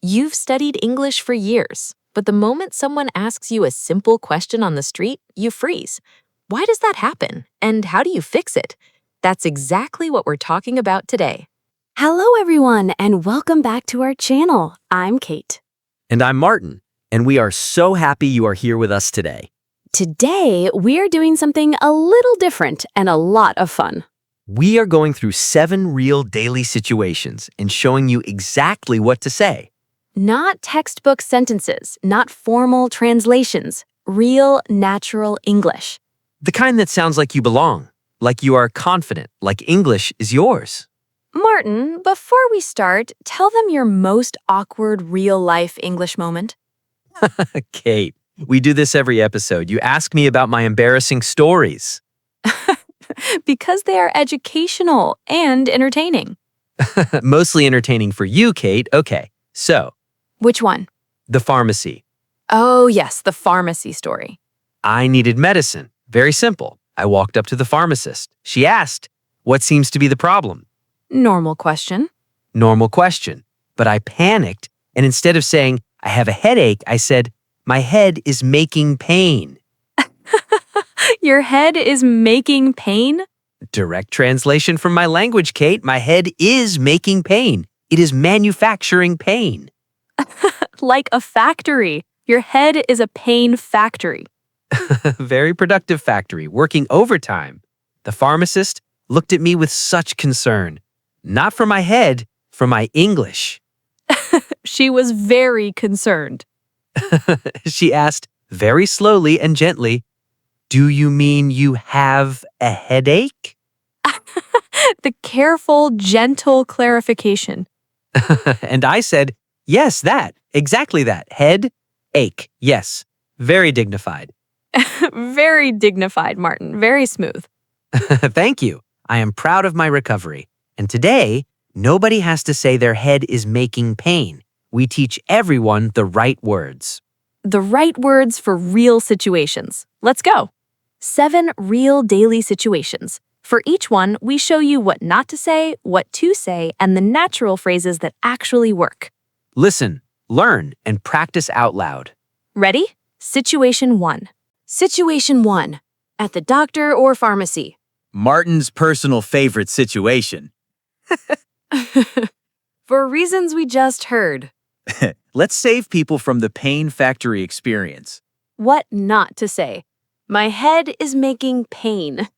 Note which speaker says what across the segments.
Speaker 1: You've studied English for years, but the moment someone asks you a simple question on the street, you freeze. Why does that happen? And how do you fix it? That's exactly what we're talking about today.
Speaker 2: Hello, everyone, and welcome back to our channel. I'm Kate.
Speaker 3: And I'm Martin, and we are so happy you are here with us today.
Speaker 2: Today, we're doing something a little different and a lot of fun.
Speaker 3: We are going through 7 real daily situations and showing you exactly what to say.
Speaker 2: Not textbook sentences, not formal translations, real, natural English.
Speaker 3: The kind that sounds like you belong, like you are confident, like English is yours.
Speaker 2: Martin, before we start, tell them your most awkward real-life English moment.
Speaker 3: Kate, we do this every episode. You ask me about my embarrassing stories.
Speaker 2: Because they are educational and entertaining.
Speaker 3: Mostly entertaining for you, Kate. Okay, so
Speaker 2: Which one?
Speaker 3: the pharmacy.
Speaker 2: Oh, yes, the pharmacy story.
Speaker 3: I needed medicine. Very simple. I walked up to the pharmacist. She asked, "What seems to be the problem?"
Speaker 2: Normal question.
Speaker 3: Normal question. But I panicked, and instead of saying, "I have a headache," I said, "My head is making pain."
Speaker 2: Your head is making pain?
Speaker 3: Direct translation from my language, Kate. My head is making pain. It is manufacturing pain.
Speaker 2: Like a factory. Your head is a pain factory.
Speaker 3: Very productive factory, working overtime. The pharmacist looked at me with such concern. Not for my head, for my English.
Speaker 2: She was very concerned.
Speaker 3: She asked very slowly and gently, "Do you mean you have a headache?"
Speaker 2: The careful, gentle clarification.
Speaker 3: And I said, "Yes, that, exactly that. Head, ache, yes." Very dignified.
Speaker 2: Very dignified, Martin. Very smooth.
Speaker 3: Thank you. I am proud of my recovery. And today, nobody has to say their head is making pain. We teach everyone the right words.
Speaker 2: The right words for real situations. Let's go. 7 real daily situations. For each one, we show you what not to say, what to say, and the natural phrases that actually work.
Speaker 3: Listen, learn, and practice out loud.
Speaker 2: Ready? Situation 1. Situation 1. At the doctor or pharmacy.
Speaker 4: Martin's personal favorite situation.
Speaker 2: For reasons we just heard.
Speaker 4: Let's save people from the pain factory experience.
Speaker 2: What not to say. My head is making pain.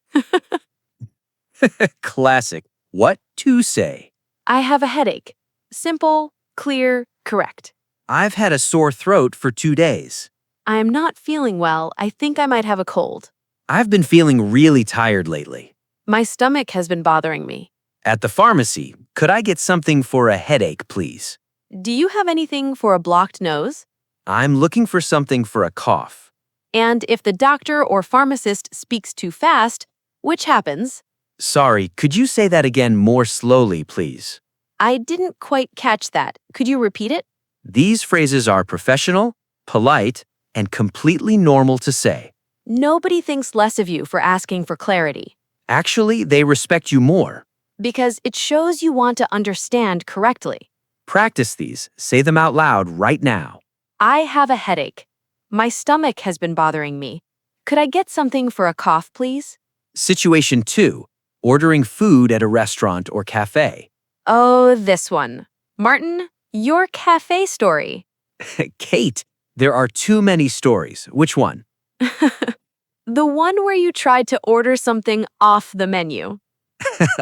Speaker 4: Classic. What to say?
Speaker 2: I have a headache. Simple, clear, correct.
Speaker 4: I've had a sore throat for 2 days.
Speaker 2: I am not feeling well. I think I might have a cold.
Speaker 4: I've been feeling really tired lately.
Speaker 2: My stomach has been bothering me.
Speaker 4: At the pharmacy, could I get something for a headache, please?
Speaker 2: Do you have anything for a blocked nose?
Speaker 4: I'm looking for something for a cough.
Speaker 2: And if the doctor or pharmacist speaks too fast, which happens,
Speaker 4: Sorry, could you say that again more slowly, please?
Speaker 2: I didn't quite catch that. Could you repeat it?
Speaker 4: These phrases are professional, polite, and completely normal to say.
Speaker 2: Nobody thinks less of you for asking for clarity,
Speaker 4: Actually, they respect you more.
Speaker 2: because it shows you want to understand correctly.
Speaker 4: Practice these. Say them out loud right now.
Speaker 2: I have a headache. My stomach has been bothering me. Could I get something for a cough, please?
Speaker 4: Situation 2. Ordering food at a restaurant or cafe.
Speaker 2: Oh, this one. Martin, your cafe story.
Speaker 4: Kate, there are too many stories. Which one?
Speaker 2: The one where you tried to order something off the menu.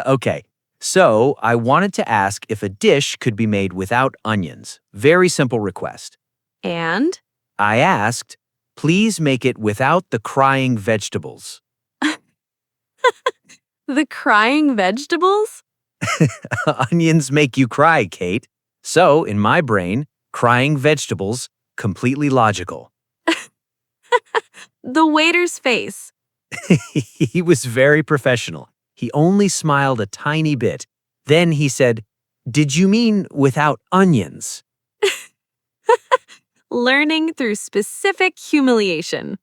Speaker 4: Okay, so I wanted to ask if a dish could be made without onions. Very simple request.
Speaker 2: And?
Speaker 4: I asked, please make it without the crying vegetables.
Speaker 2: The crying vegetables?
Speaker 4: Onions make you cry, Kate. So, in my brain, crying vegetables, completely logical.
Speaker 2: The waiter's face.
Speaker 4: He was very professional. He only smiled a tiny bit. Then he said, "Did you mean without onions?"
Speaker 2: Learning through specific humiliation.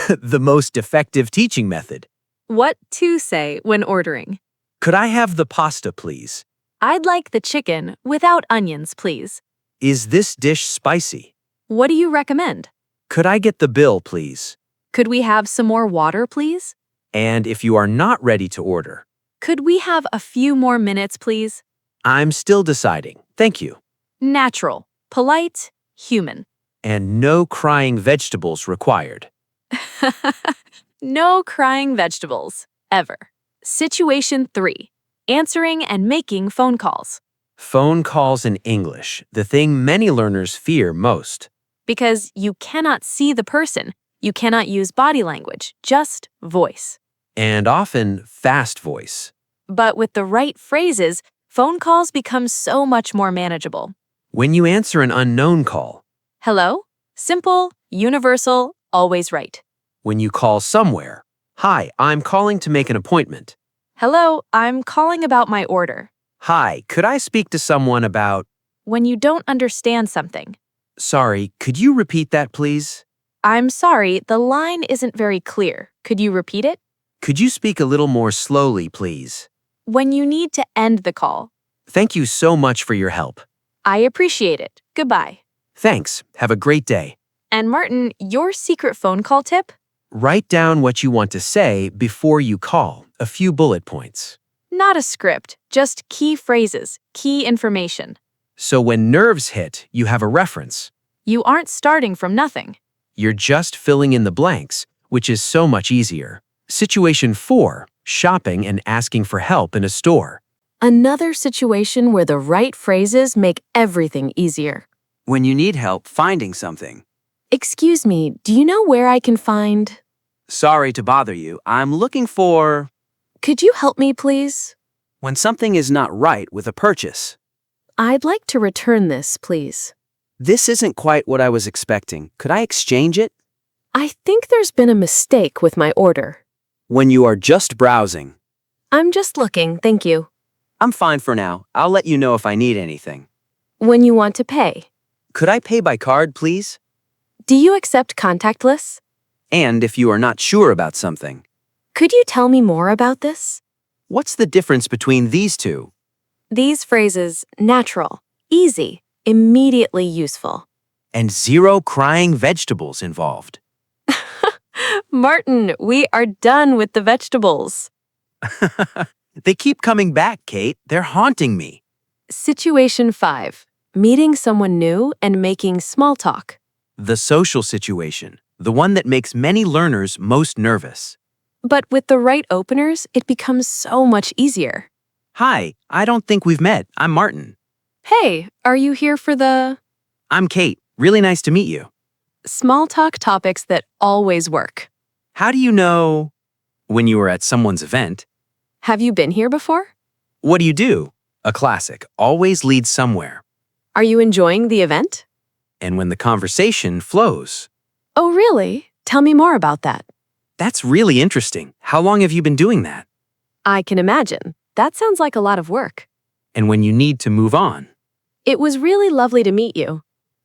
Speaker 4: The most effective teaching method.
Speaker 2: What to say when ordering.
Speaker 4: Could I have the pasta, please?
Speaker 2: I'd like the chicken without onions, please.
Speaker 4: Is this dish spicy?
Speaker 2: What do you recommend?
Speaker 4: Could I get the bill, please?
Speaker 2: Could we have some more water, please?
Speaker 4: And if you are not ready to order,
Speaker 2: Could we have a few more minutes, please?
Speaker 4: I'm still deciding. Thank you.
Speaker 2: Natural, polite, human.
Speaker 4: And no crying vegetables required.
Speaker 2: No crying vegetables, ever. Situation 3. Answering and making phone calls.
Speaker 4: Phone calls in English, the thing many learners fear most.
Speaker 2: Because you cannot see the person. You cannot use body language, just voice.
Speaker 4: And often fast voice.
Speaker 2: But with the right phrases, phone calls become so much more manageable.
Speaker 4: When you answer an unknown call,
Speaker 2: Hello? Simple, universal, always right.
Speaker 4: when you call somewhere, hi, I'm calling to make an appointment.
Speaker 2: Hello, I'm calling about my order.
Speaker 4: Hi, could I speak to someone about,
Speaker 2: When you don't understand something.
Speaker 4: sorry, could you repeat that please?
Speaker 2: I'm sorry, the line isn't very clear. Could you repeat it?
Speaker 4: Could you speak a little more slowly, please?
Speaker 2: When you need to end the call.
Speaker 4: Thank you so much for your help.
Speaker 2: I appreciate it. Goodbye.
Speaker 4: Thanks. Have a great day.
Speaker 2: And Martin, your secret phone call tip?
Speaker 4: Write down what you want to say before you call, a few bullet points.
Speaker 2: Not a script, just key phrases, key information.
Speaker 4: So when nerves hit, you have a reference.
Speaker 2: You aren't starting from nothing.
Speaker 4: You're just filling in the blanks, which is so much easier. Situation 4, shopping and asking for help in a store.
Speaker 1: Another situation where the right phrases make everything easier.
Speaker 5: When you need help finding something.
Speaker 1: Excuse me, do you know where I can find?
Speaker 5: Sorry to bother you. I'm looking for
Speaker 1: Could you help me, please?
Speaker 5: when something is not right with a purchase.
Speaker 1: I'd like to return this, please.
Speaker 5: This isn't quite what I was expecting. Could I exchange it?
Speaker 1: I think there's been a mistake with my order.
Speaker 5: When you are just browsing.
Speaker 1: I'm just looking, thank you.
Speaker 5: I'm fine for now. I'll let you know if I need anything.
Speaker 1: When you want to pay.
Speaker 5: Could I pay by card, please?
Speaker 1: Do you accept contactless?
Speaker 5: And if you are not sure about something.
Speaker 1: Could you tell me more about this?
Speaker 5: What's the difference between these two?
Speaker 1: These phrases, natural, easy, immediately useful.
Speaker 4: And 0 crying vegetables involved.
Speaker 1: Martin, we are done with the vegetables.
Speaker 4: They keep coming back, Kate. They're haunting me.
Speaker 1: Situation 5. Meeting someone new and making small talk.
Speaker 4: The social situation, the one that makes many learners most nervous.
Speaker 1: But with the right openers, it becomes so much easier.
Speaker 4: Hi, I don't think we've met. I'm Martin.
Speaker 1: Hey, are you here for the
Speaker 4: I'm Kate. Really nice to meet you.
Speaker 1: small talk topics that always work?
Speaker 4: How do you know when you were at someone's event?
Speaker 1: Have you been here before?
Speaker 4: What do you do? A classic always leads somewhere.
Speaker 1: Are you enjoying the event?
Speaker 4: And when the conversation flows.
Speaker 1: Oh, really? Tell me more about that.
Speaker 4: That's really interesting. How long have you been doing that?
Speaker 1: I can imagine. That sounds like a lot of work.
Speaker 4: And when you need to move on.
Speaker 1: It was really lovely to meet you.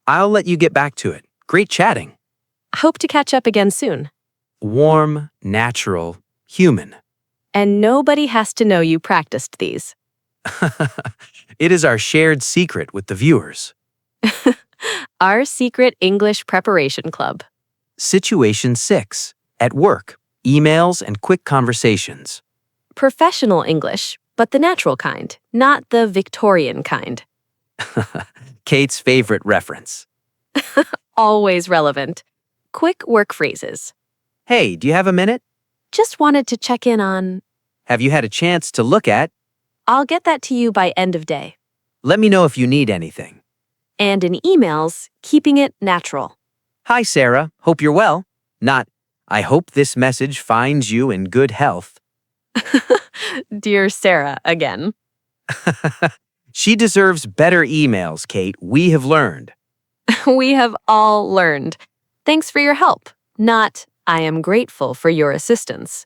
Speaker 4: I'll let you get back to it. Great chatting.
Speaker 1: Hope to catch up again soon.
Speaker 4: Warm, natural, human.
Speaker 1: And nobody has to know you practiced these.
Speaker 4: It is our shared secret with the viewers.
Speaker 1: Our secret English preparation club.
Speaker 4: Situation 6. At work. Emails and quick conversations.
Speaker 1: Professional English, but the natural kind, not the Victorian kind.
Speaker 4: Kate's favorite reference.
Speaker 1: Always relevant. Quick work phrases.
Speaker 4: Hey, do you have a minute?
Speaker 1: Just wanted to check in on.
Speaker 4: Have you had a chance to look at?
Speaker 1: I'll get that to you by end of day.
Speaker 4: Let me know if you need anything.
Speaker 1: And in emails, keeping it natural.
Speaker 4: Hi, Sarah. Hope you're well. Not, I hope this message finds you in good health.
Speaker 1: Dear Sarah, again.
Speaker 4: She deserves better emails, Kate. We have learned.
Speaker 1: We have all learned. Thanks for your help. Not, I am grateful for your assistance.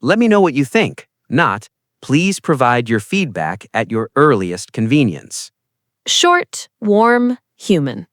Speaker 4: Let me know what you think. Not, please provide your feedback at your earliest convenience.
Speaker 1: Short, warm, human.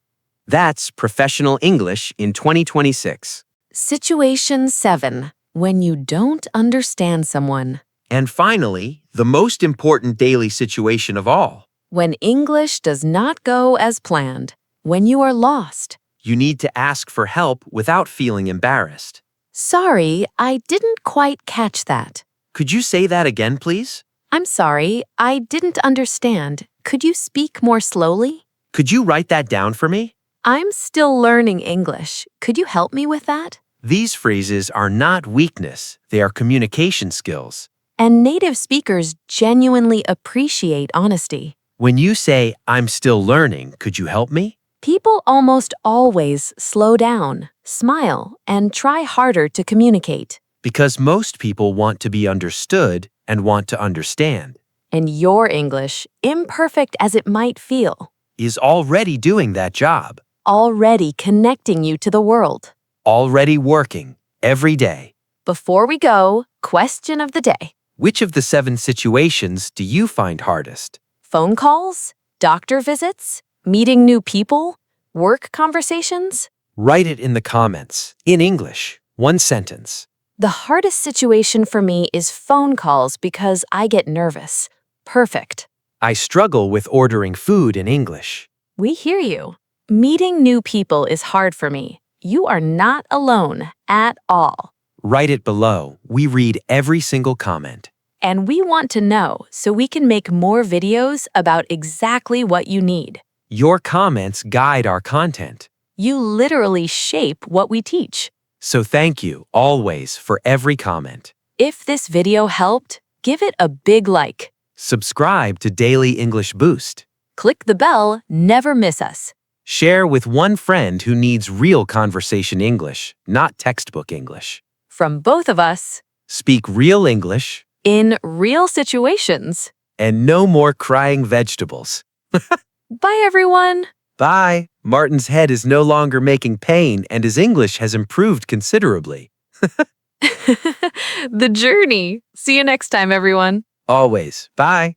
Speaker 4: That's professional English in 2026.
Speaker 1: Situation 7. When you don't understand someone.
Speaker 4: And finally, the most important daily situation of all.
Speaker 1: When English does not go as planned. When you are lost.
Speaker 4: You need to ask for help without feeling embarrassed.
Speaker 1: Sorry, I didn't quite catch that.
Speaker 4: Could you say that again, please?
Speaker 1: I'm sorry, I didn't understand. Could you speak more slowly?
Speaker 4: Could you write that down for me?
Speaker 1: I'm still learning English. Could you help me with that?
Speaker 4: These phrases are not weakness, they are communication skills.
Speaker 1: And native speakers genuinely appreciate honesty.
Speaker 4: When you say, I'm still learning, could you help me?
Speaker 1: People almost always slow down, smile, and try harder to communicate.
Speaker 4: Because most people want to be understood and want to understand,
Speaker 1: And your English, imperfect as it might feel,
Speaker 4: is already doing that job,
Speaker 1: already connecting you to the world.
Speaker 4: already working every day.
Speaker 1: Before we go, question of the day.
Speaker 4: Which of the 7 situations do you find hardest?
Speaker 1: Phone calls? Doctor visits? Meeting new people? Work conversations?
Speaker 4: Write it in the comments, in English, 1 sentence.
Speaker 1: The hardest situation for me is phone calls because I get nervous. Perfect.
Speaker 4: I struggle with ordering food in English.
Speaker 1: We hear you. Meeting new people is hard for me. You are not alone at all.
Speaker 4: Write it below. We read every single comment.
Speaker 1: And we want to know so we can make more videos about exactly what you need.
Speaker 4: Your comments guide our content.
Speaker 1: You literally shape what we teach.
Speaker 4: So thank you, always, for every comment.
Speaker 1: If this video helped, give it a big like.
Speaker 4: Subscribe to Daily English Boost.
Speaker 1: Click the bell, never miss us.
Speaker 4: Share with one friend who needs real conversation English, not textbook English.
Speaker 1: From both of us,
Speaker 4: Speak real English,
Speaker 1: in real situations.
Speaker 4: and no more crying vegetables.
Speaker 1: Bye, everyone.
Speaker 4: Bye. Martin's head is no longer making pain and his English has improved considerably.
Speaker 1: The journey. See you next time, everyone.
Speaker 4: Always. Bye.